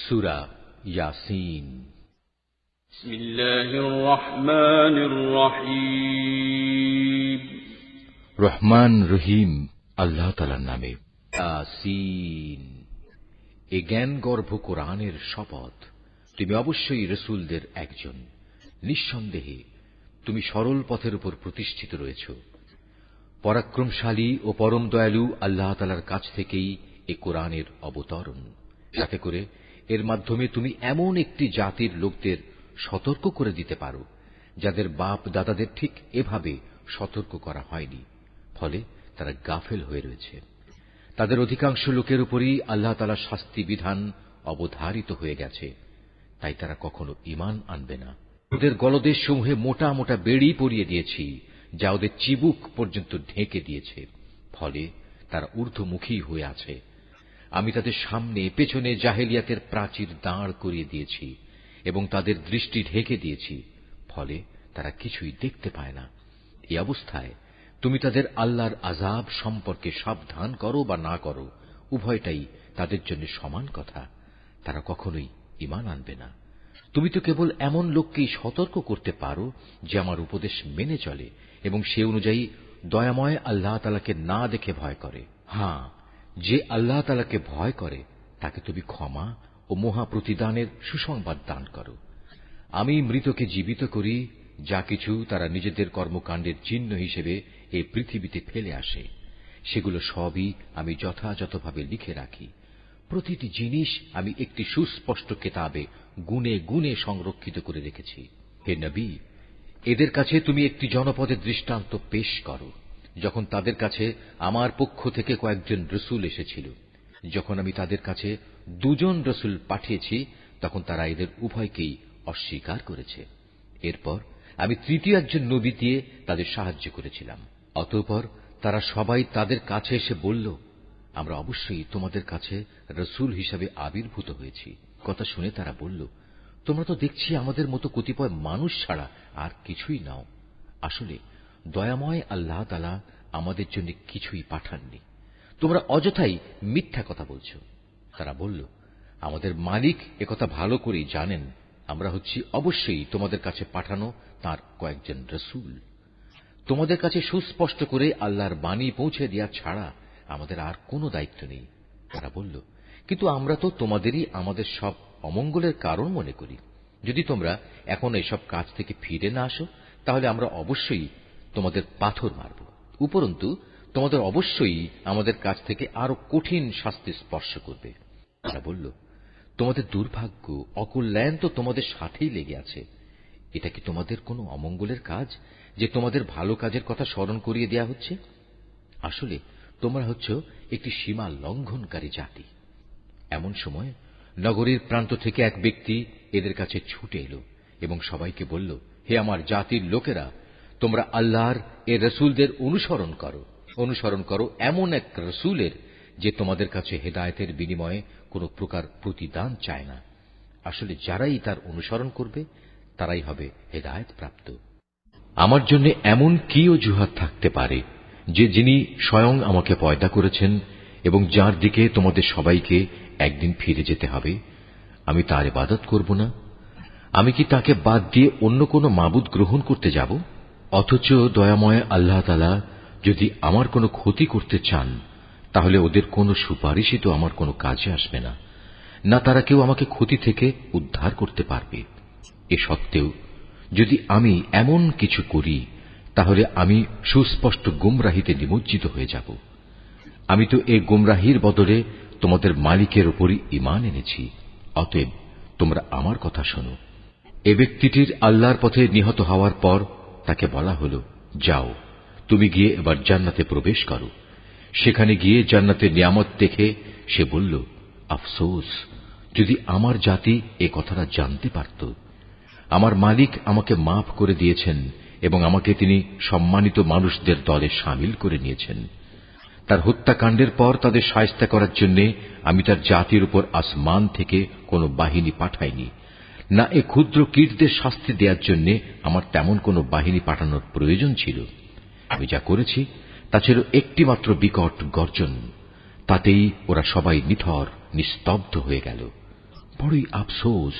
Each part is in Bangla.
সূরা ইয়াসিন। বিসমিল্লাহির রহমানির রহিম। রহমান রহিম আল্লাহ তাআলার নামে। ইয়াসিন। এ জ্ঞানগর্ভ কোরআনের শপথ। তুমি অবশ্যই রাসূলদের একজন। নিঃসন্দেহে তুমি সরল পথের উপর প্রতিষ্ঠিত রয়েছ। পরাক্রমশালী ও পরম দয়ালু আল্লাহ তাআলার কাছ থেকেই এ কোরআনের অবতরণ, যাতে করে এর মাধ্যমে তুমি এমন একটি জাতির লোকদের সতর্ক করে দিতে পারো যাদের বাপ দাদাদের ঠিক এভাবে সতর্ক করা হয়নি, ফলে তারা গাফেল হয়ে রয়েছে। তাদের অধিকাংশ লোকের উপরই আল্লাহ তাআলার শাস্তি বিধান অবধারিত হয়ে গেছে, তাই তারা কখনো ঈমান আনবে না। ওদের গলদেশ সমূহে মোটা মোটা বেড়ি পরিয়ে দিয়েছি, যা ওদের চিবুক পর্যন্ত ঢেকে দিয়েছে, ফলে তারা ঊর্ধ্বমুখী হয়ে আছে। আমি তাদের সামনে পেছনে জাহেলিয়াতের প্রাচীর দাঁড় করিয়ে দিয়েছি এবং তাদের দৃষ্টি ঢেকে দিয়েছি, ফলে তারা কিছুই দেখতে পায় না। এই অবস্থায় তুমি তাদের আল্লাহর আযাব সম্পর্কে সাবধান করো বা না করো, উভয়টাই তাদের জন্য সমান কথা। তারা কখনোই ঈমান আনবে না। তুমি তো কেবল এমন লোককেই সতর্ক করতে পারো যে আমার উপদেশ মেনে চলে এবং সে অনুযায়ী দয়াময় আল্লাহ তাআলাকে না দেখে ভয় করে। হ্যাঁ, যে আল্লাহ তাআলাকে ভয় করে তাকে তুমি ক্ষমা ও মহা প্রতিদানের সুসংবাদ দান করো। আমি মৃতকে জীবিত করি, যা কিছু তারা নিজেদের কর্মকাণ্ডের চিহ্ন হিসেবে এই পৃথিবীতে ফেলে আসে, সেগুলো সবই আমি যথাযথভাবে লিখে রাখি। প্রতিটি জিনিস আমি একটি সুস্পষ্ট কেতাবে গুণে গুণে সংরক্ষিত করে রেখেছি। হে নবী, এদের কাছে তুমি একটি জনপদের দৃষ্টান্ত পেশ করো, যখন তাদের কাছে আমার পক্ষ থেকে কয়েকজন রসুল এসেছিল। যখন আমি তাদের কাছে 2 জন রসুল পাঠিয়েছি, তখন তারা এদের উভয়কেই অস্বীকার করেছে। এরপর আমি তৃতীয় একজন নবী দিয়ে তাদের সাহায্য করেছিলাম। অতঃপর তারা সবাই তাদের কাছে এসে বলল, আমরা অবশ্যই তোমাদের কাছে রসুল হিসাবে আবির্ভূত হয়েছি। কথা শুনে তারা বলল, তোমরা তো দেখছি আমাদের মতো কতিপয় মানুষ ছাড়া আর কিছুই নাও। আসলে দয়াময় আল্লাহ তাআলা আমাদের জন্য কিছুই পাঠাননি, তোমরা অযথাই মিথ্যা কথা বলছ। তারা বলল, আমাদের মালিক একথা ভালো করেই জানেন, আমরা হচ্ছি অবশ্যই তোমাদের কাছে পাঠানো তাঁর কয়েকজন রসুল। তোমাদের কাছে সুস্পষ্ট করে আল্লাহর বাণী পৌঁছে দেওয়া ছাড়া আমাদের আর কোনো দায়িত্ব নেই। তারা বলল, কিন্তু আমরা তো তোমাদেরই আমাদের সব অমঙ্গলের কারণ মনে করি। যদি তোমরা এখন এসব কাজ থেকে ফিরে না আসো, তাহলে আমরা অবশ্যই তোমাদের পাথর মারব। উপরন্তু তোমাদের অবশ্যই আমাদের কাছ থেকে আরো কঠিন শাস্তি স্পর্শ করবে। তারা বলল, তোমাদের দুর্ভাগ্য অকল্যাণ তো তোমাদের সাথেই লেগে আছে। এটা কি তোমাদের কোনো অমঙ্গলের কাজ যে তোমাদের ভালো কাজের কথা স্মরণ করিয়ে দেয়া হচ্ছে? আসলে তোমরা হচ্ছ একটি সীমা লঙ্ঘনকারী জাতি। এমন সময় নগরীর প্রান্ত থেকে এক ব্যক্তি এদের কাছে ছুটে এলো এবং সবাইকে বলল, হে আমার জাতির লোকেরা, তোমরা আল্লাহর এ রসুলদের অনুসরণ করো এমন এক রসুলের যে তোমাদের কাছে হেদায়েতের বিনিময়ে কোন প্রকার প্রতিদান চায় না। আসলে যারাই তার অনুসরণ করবে তারাই হবে হেদায়েত প্রাপ্ত। আমার জন্য এমন কি অজুহাত থাকতে পারে যে যিনি স্বয়ং আমাকে পয়দা করেছেন এবং যার দিকে তোমাদের সবাইকে একদিন ফিরে যেতে হবে, আমি তার ইবাদত করব না? আমি কি তাকে বাদ দিয়ে অন্য কোনো মাবুদ গ্রহণ করতে যাব? অথচ দয়াময় আল্লাহ তাআলা যদি আমার কোনো ক্ষতি করতে চান, তাহলে ওদের কোনো সুপারিশই তো আমার কোনো কাজে আসবে না, না তারা কেউ আমাকে ক্ষতি থেকে উদ্ধার করতে পারবে। এ সত্ত্বেও যদি আমি এমন কিছু করি, তাহলে আমি সুস্পষ্ট গুমরাহিতে নিমজ্জিত হয়ে যাব। আমি তো এই গুমরাহির বদলে তোমাদের মালিকের উপরই ঈমান এনেছি। অতএব তোমরা আমার কথা শোনো। এ ব্যক্তিটির আল্লাহর পথে নিহত হওয়ার পর তাকে বলা হলো, যাও, তুমি গিয়ে এবার জান্নাতে প্রবেশ করো। সেখানে গিয়ে জান্নাতের নিয়ামত দেখে সে বলল, আফসোস, যদি আমার জাতি এ কথাটা জানতে পারত। আমার মালিক আমাকে মাফ করে দিয়েছেন এবং আমাকে তিনি সম্মানিত মানুষদের দলে শামিল করে নিয়েছেন। তার হত্যাকাণ্ডের পর তাদের শায়েস্তা করার জন্য আমি তার জাতির উপর আসমান থেকে কোনো বাহিনী পাঠাইনি, না এ ক্ষুদ্র কীটদের শাস্তি দেওয়ার জন্য আমার তেমন কোনো বাহিনী পাঠানোর প্রয়োজন ছিল। আমি যা করেছি তা ছিল একটি মাত্র বিকট গর্জন, তাতেই ওরা সবাই নিথর নিস্তব্ধ হয়ে গেল। বড়ই আফসোস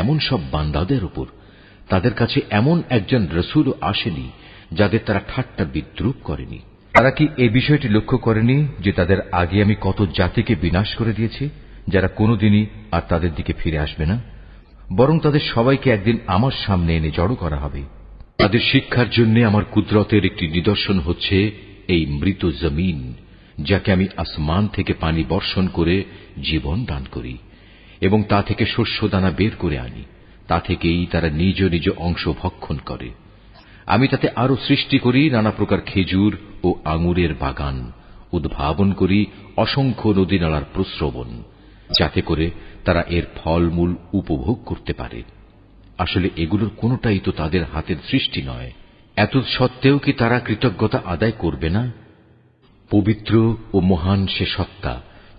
এমন সব বান্দাদের উপর, তাদের কাছে এমন একজন রসুলও আসেনি যাদের তারা ঠাট্টা বিদ্রুপ করেনি। তারা কি এই বিষয়টি লক্ষ্য করেনি যে তাদের আগে আমি কত জাতিকে বিনাশ করে দিয়েছি, যারা কোনোদিনই আর তাদের দিকে ফিরে আসবে না, বরং তাদের সবাইকে একদিন আমার সামনে এনে জড়ো করা হবে। তাদের শিক্ষার জন্য আমার কুদরতের একটি নিদর্শন হচ্ছে এই মৃত জমিন, যাকে আমি আসমান থেকে পানি বর্ষণ করে জীবন দান করি এবং তা থেকে শস্য দানা বের করে আনি। তা থেকেই তারা নিজ নিজ অংশ ভক্ষণ করে। আমি তাতে আরো সৃষ্টি করি নানা প্রকার খেজুর ও আঙুরের বাগান, উদ্ভাবন করি অসংখ্য নদী নালার প্রস্রবণ, যাতে করে তারা এর ফলমূল উপভোগ করতে পারে। আসলে এগুলোর কোনোটাই তো তাদের হাতের সৃষ্টি নয়। এত সত্ত্বেও কি তারা কৃতজ্ঞতা আদায় করবে না? পবিত্র ও মহান সে সত্তা,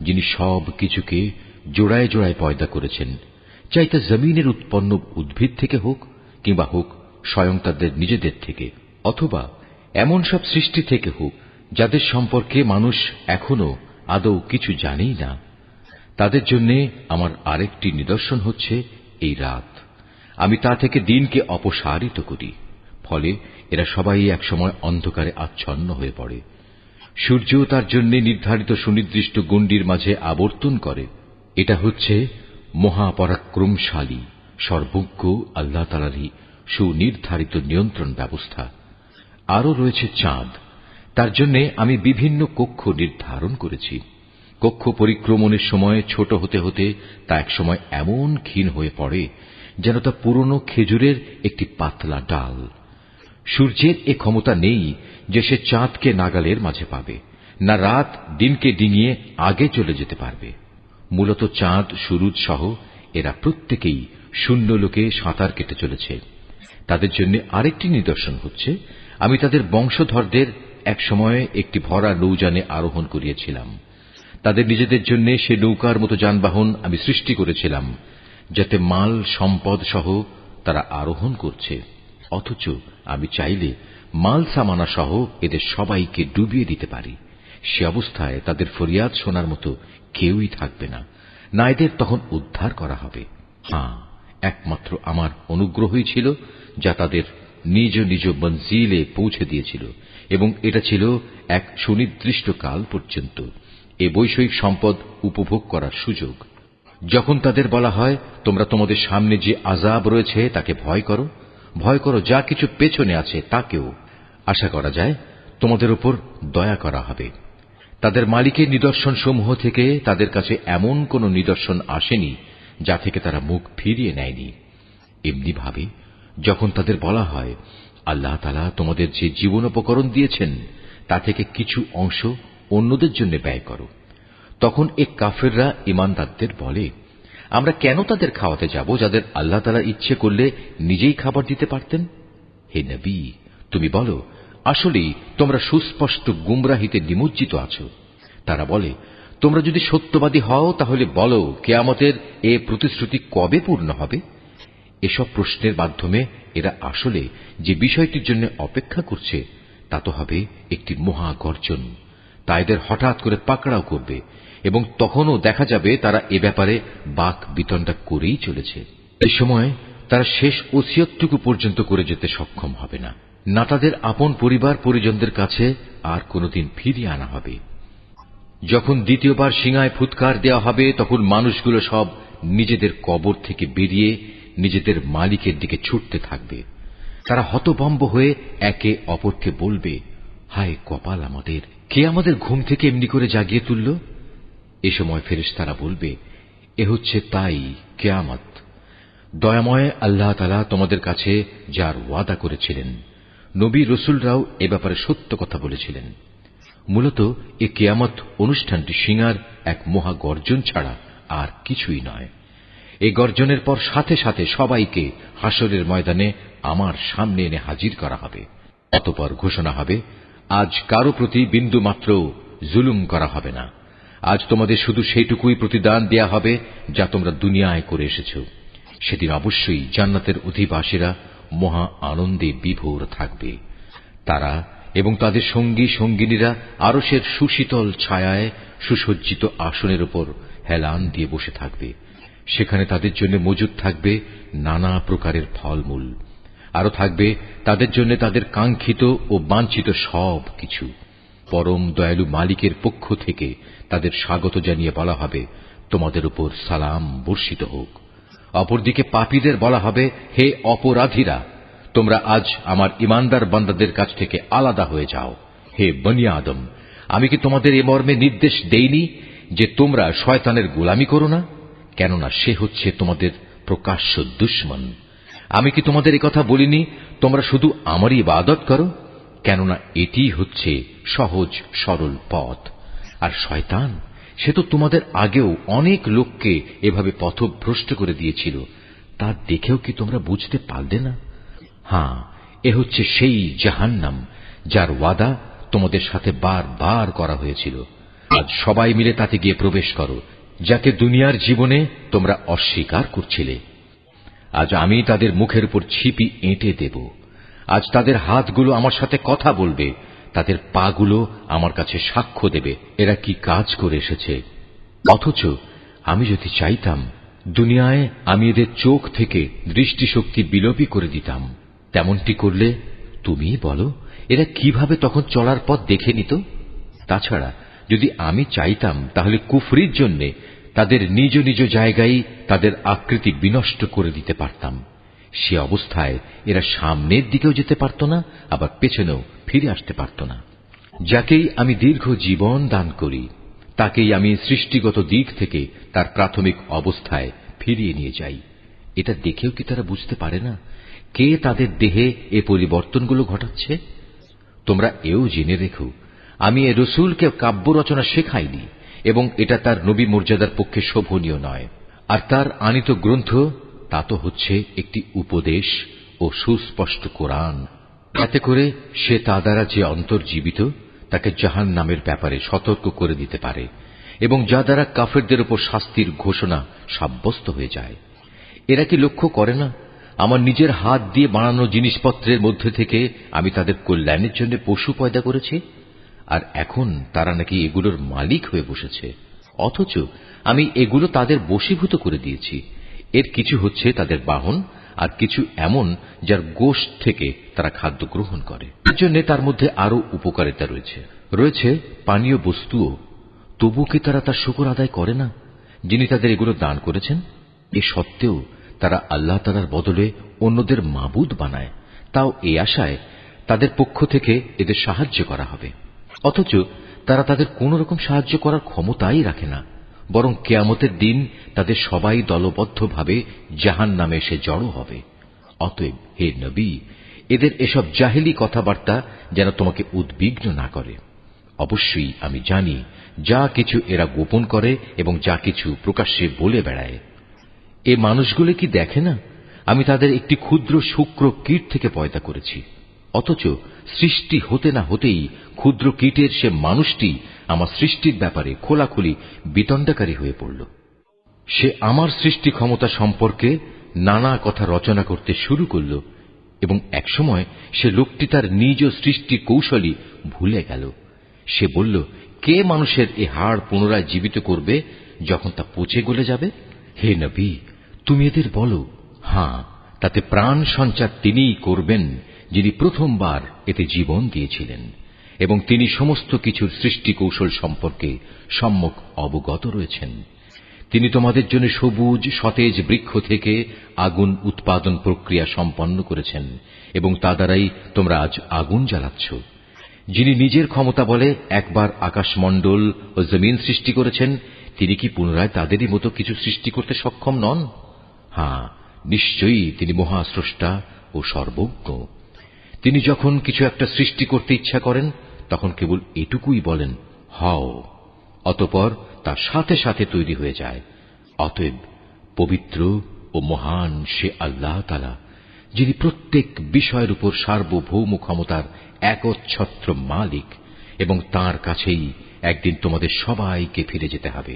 যিনি সব কিছুকে জোড়ায় জোড়ায় পয়দা করেছেন, চাই তা জমিনের উৎপন্ন উদ্ভিদ থেকে হোক কিংবা হোক স্বয়ং তাদের নিজেদের থেকে, অথবা এমন সব সৃষ্টি থেকে হোক যাদের সম্পর্কে মানুষ এখনো আদৌ কিছু জানেই না। তাদের জন্য আমার আরেকটি নিদর্শন হচ্ছে এই রাত। আমি তা থেকে দিনকে অপসারিত করি, ফলে এরা সবাই একসময় অন্ধকারে আচ্ছন্ন হয়ে পড়ে। সূর্য তার জন্য নির্ধারিত সুনির্দিষ্ট গণ্ডির মাঝে আবর্তন করে। এটা হচ্ছে মহাপরাক্রমশালী সর্বজ্ঞ আল্লাহ তাআলারই সুনির্ধারিত নিয়ন্ত্রণ ব্যবস্থা। আরও রয়েছে চাঁদ, তার জন্য আমি বিভিন্ন কক্ষ নির্ধারণ করেছি। কক্ষ পরিক্রমণের সময় ছোট হতে হতে তা একসময় এমন ক্ষীণ হয়ে পড়ে যেন তা পুরনো খেজুরের একটি পাতলা ডাল। সূর্যের এ ক্ষমতা নেই যে সে চাঁদকে নাগালের মাঝে পাবে, না রাত দিনকে ডিঙিয়ে আগে চলে যেতে পারবে। মূলত চাঁদ, সুরুজ সহ এরা প্রত্যেকেই শূন্য লোকে সাঁতার কেটে চলেছে। তাদের জন্য আরেকটি নিদর্শন হচ্ছে, আমি তাদের বংশধরদের এক সময়ে একটি ভরা নৌযানে আরোহণ করিয়েছিলাম। তাদের নিজেদের জন্য সে নৌকার মতো যানবাহন আমি সৃষ্টি করেছিলাম, যাতে মাল সম্পদ সহ তারা আরোহণ করছে। অথচ আমি চাইলে মাল সামানা সহ এদের সবাইকে ডুবিয়ে দিতে পারি। সে অবস্থায় তাদের ফরিয়াদ শোনার মতো কেউই থাকবে না, না এদের তখন উদ্ধার করা হবে। হ্যাঁ, একমাত্র আমার অনুগ্রহই ছিল যা তাদের নিজ নিজ মঞ্জিলে পৌঁছে দিয়েছিল, এবং এটা ছিল এক সুনির্দিষ্ট কাল পর্যন্ত এ বৈষয়িক সম্পদ উপভোগ করার সুযোগ। যখন তাদের বলা হয়, তোমরা তোমাদের সামনে যে আযাব রয়েছে তাকে ভয় করো, ভয় করো যা কিছু পেছনে আছে তাকেও, আশা করা যায় তোমাদের উপর দয়া করা হবে। তাদের মালিকের নিদর্শন সমূহ থেকে তাদের কাছে এমন কোন নিদর্শন আসেনি যা থেকে তারা মুখ ফিরিয়ে নেয়নি। এমনি ভাবে যখন তাদের বলা হয়, আল্লাহ তাআলা তোমাদের যে জীবনোপকরণ দিয়েছেন তা থেকে কিছু অংশ অন্যদের জন্য ব্যয় করো, তখন এ কাফেররা ঈমানদারদের বলে, আমরা কেন তাদের খাওয়াতে যাব যাদের আল্লাহ তাআলা ইচ্ছে করলে নিজেই খাবার দিতে পারতেন? হে নবী, তুমি বলো, আসলেই তোমরা সুস্পষ্ট গুমরাহিতে নিমজ্জিত আছো। তারা বলে, তোমরা যদি সত্যবাদী হও তাহলে বলো, কিয়ামতের এ প্রতিশ্রুতি কবে পূর্ণ হবে? এসব প্রশ্নের মাধ্যমে এরা আসলে যে বিষয়টির জন্য অপেক্ষা করছে তা তো হবে একটি মহা গর্জন। তা এদের হঠাৎ করে পাকড়াও করবে, এবং তখনও দেখা যাবে তারা এ ব্যাপারে বাক বিতণ্ডা করেই চলেছে। এই সময় তারা শেষ ওসিয়তটুকু পর্যন্ত করে যেতে সক্ষম হবে না, না তাদের আপন পরিবার পরিজনদের কাছে আর কোনোদিন ফিরিয়ে আনা হবে। যখন দ্বিতীয়বার সিঙায় ফুৎকার দেওয়া হবে, তখন মানুষগুলো সব নিজেদের কবর থেকে বেরিয়ে নিজেদের মালিকের দিকে ছুটতে থাকবে। তারা হতভম্ব হয়ে একে অপরকে বলবে, হায় কপাল আমাদের, কে আমাদের ঘুম থেকে এমনি করে জাগিয়ে তুলল? এ সময় ফেরেশতারা বলবে, এ হচ্ছে তাই কিয়ামত। দয়াময় আল্লাহ তাআলা তোমাদের কাছে যার ওয়াদা করেছিলেন, নবী রসুলরাও এ ব্যাপারে সত্য কথা বলেছিলেন। মূলত এ কিয়ামত অনুষ্ঠানটি সিঙার এক মহা গর্জন ছাড়া আর কিছুই নয়। এই গর্জনের পর সাথে সাথে সবাইকে হাসরের ময়দানে আমার সামনে এনে হাজির করা হবে। অতঃপর ঘোষণা হবে, আজ কারো প্রতি বিন্দু মাত্র জুলুম করা হবে না। আজ তোমাদের শুধু সেইটুকুই প্রতিদান দেয়া হবে যা তোমরা দুনিয়ায় করে এসেছ। সেদিন অবশ্যই জান্নাতের অধিবাসীরা মহা আনন্দে বিভোর থাকবে। তারা এবং তাদের সঙ্গী সঙ্গিনীরা আরশের সুশীতল ছায়ায় সুসজ্জিত আসনের উপর হেলান দিয়ে বসে থাকবে। সেখানে তাদের জন্য মজুদ থাকবে নানা প্রকারের ফলমূল, আরো থাকবে তাদের জন্য তাদের কাঙ্ক্ষিত ও বাঞ্ছিত সব কিছু। পরম দয়ালু মালিকের পক্ষ থেকে তাদের স্বাগত জানিয়ে বলা হবে, তোমাদের উপর সালাম বর্ষিত হোক। অপরদিকে পাপীদের বলা হবে, হে অপরাধীরা, তোমরা আজ আমার ইমানদার বান্দাদের কাছ থেকে আলাদা হয়ে যাও। হে বনি আদম, আমি কি তোমাদের এ মর্মে নির্দেশ দেইনি যে তোমরা শয়তানের গোলামি করো না? কেননা সে হচ্ছে তোমাদের প্রকাশ্য দুশমন। আমি কি তোমাদের কথা বলিনি তোমরা শুধু আমারই ইবাদত করো? কেননা এটি হচ্ছে সহজ সরল পথ। আর শয়তান, সে তো তোমাদের আগেও অনেক লোককে এভাবে পথভ্রষ্ট করে দিয়েছিল, তা দেখেও কি তোমরা বুঝতে পারলে না? হ্যাঁ, এ হচ্ছে সেই জাহান্নাম যার ওয়াদা তোমাদের সাথে বারবার করা হয়েছিল। আজ সবাই মিলে তাতে গিয়ে প্রবেশ করো, যাকে দুনিয়ার জীবনে তোমরা অস্বীকার করছিলে। আজ আমি তাদের মুখের উপর ছিপি এঁটে দেব। আজ তাদের হাতগুলো আমার সাথে কথা বলবে, তাদের পাগুলো আমার কাছে সাক্ষ্য দেবে এরা কি কাজ করে এসেছে। অথচ আমি যদি চাইতাম, দুনিয়ায় আমি এদের চোখ থেকে দৃষ্টিশক্তি বিলোপী করে দিতাম। তেমনটি করলে তুমি বলো, এরা কিভাবে তখন চলার পথ দেখে নিত? তাছাড়া যদি আমি চাইতাম, তাহলে কুফরির জন্য তাদের নিজ নিজ জায়গায় তাদের আকৃতি বিনষ্ট করে দিতে পারতাম। সে অবস্থায় এরা সামনের দিকেও যেতে পারত না, আবার পেছনেও ফিরে আসতে পারত না। যাকেই আমি দীর্ঘ জীবন দান করি, তাকেই আমি সৃষ্টিগত দিক থেকে তার প্রাথমিক অবস্থায় ফিরিয়ে নিয়ে যাই। এটা দেখেও কি তারা বুঝতে পারে না কে তাদের দেহে এ পরিবর্তনগুলো ঘটাচ্ছে? তোমরা এও জেনে রেখো, আমি এ রসুলকে কাব্য রচনা শেখাইনি, এবং এটা তার নবী মর্যাদার পক্ষে শোভনীয় নয়। আর তার আনিত গ্রন্থ তা তো হচ্ছে একটি উপদেশ ও সুস্পষ্ট কোরআন। এতে করে সে তা দ্বারা যে অন্তর্জীবিত তাকে জাহান্নামের ব্যাপারে সতর্ক করে দিতে পারে, এবং যা দ্বারা কাফেরদের উপর শাস্তির ঘোষণা সাব্যস্ত হয়ে যায়। এরা কি লক্ষ্য করে না, আমার নিজের হাত দিয়ে বানানো জিনিসপত্রের মধ্যে থেকে আমি তাদের কল্যাণের জন্য পশু পয়দা করেছি, আর এখন তারা নাকি এগুলোর মালিক হয়ে বসেছে। অথচ আমি এগুলো তাদের বশীভূত করে দিয়েছি। এর কিছু হচ্ছে তাদের বাহন, আর কিছু এমন যার গোশত থেকে তারা খাদ্য গ্রহণ করে। এর জন্য তার মধ্যে আরো উপকারিতা রয়েছে পানীয় বস্তুও। তবু কি তারা তার শুকর আদায় করে না, যিনি তাদের এগুলো দান করেছেন? এ সত্ত্বেও তারা আল্লাহ তাআলার বদলে অন্যদের মাবুদ বানায়, তাও এই আশায় তাদের পক্ষ থেকে এদের সাহায্য করা হবে। অথচ তারা তাদের কোন রকম সাহায্য করার ক্ষমতাই রাখে না, বরং কিয়ামতের দিন তাদের সবাই দলবদ্ধভাবে জাহান্নামে এসে জড়ো হবে। অতএব হে নবী, এদের এসব জাহেলি কথাবার্তা যেন তোমাকে উদ্বিগ্ন না করে। অবশ্যই আমি জানি যা কিছু এরা গোপন করে এবং যা কিছু প্রকাশ্যে বলে বেড়ায়। এ মানুষগুলো কি দেখে না আমি তাদের একটি ক্ষুদ্র শুক্র কীট থেকে পয়দা করেছি? অথচ সৃষ্টি হতে না হতেই ক্ষুদ্র কীটের সে মানুষটি আমার সৃষ্টির ব্যাপারে খোলাখুলি বিতণ্ডাকারী হয়ে পড়ল। সে আমার সৃষ্টি ক্ষমতা সম্পর্কে নানা কথা রচনা করতে শুরু করল, এবং একসময় সে লোকটি তার নিজ সৃষ্টি কৌশলী ভুলে গেল। সে বলল, কে মানুষের এ হাড় পুনরায় জীবিত করবে যখন তা পচে গলে যাবে? হে নবী, তুমি এদের বলো, হ্যাঁ, তাতে প্রাণ সঞ্চার তিনিই করবেন যিনি প্রথমবার এতে জীবন দিয়েছিলেন, এবং তিনি সমস্ত কিছুর সৃষ্টি কৌশল সম্পর্কে সম্যক অবগত রয়েছেন। তিনি তোমাদের জন্য সবুজ সতেজ বৃক্ষ থেকে আগুন উৎপাদন প্রক্রিয়া সম্পন্ন করেছেন, এবং তা দ্বারাই তোমরা আজ আগুন জ্বালাচ্ছ। যিনি নিজের ক্ষমতা বলে একবার আকাশমণ্ডল ও জমিন সৃষ্টি করেছেন, তিনি কি পুনরায় তাদেরই মতো কিছু সৃষ্টি করতে সক্ষম নন? হ্যাঁ, নিশ্চয়ই তিনি মহাস্রষ্টা ও সর্বজ্ঞ। তিনি যখন কিছু একটা সৃষ্টি করতে ইচ্ছা করেন, তখন কেবল এটুকুই বলেন, হও, অতঃপর তার সাথে সাথে তৈরি হয়ে যায়। অতএব পবিত্র ও মহান সে আল্লাহ তাআলা, যিনি প্রত্যেক বিষয়ের উপর সার্বভৌম ক্ষমতার একচ্ছত্র মালিক, এবং তাঁর কাছেই একদিন তোমাদের সবাইকে ফিরে যেতে হবে।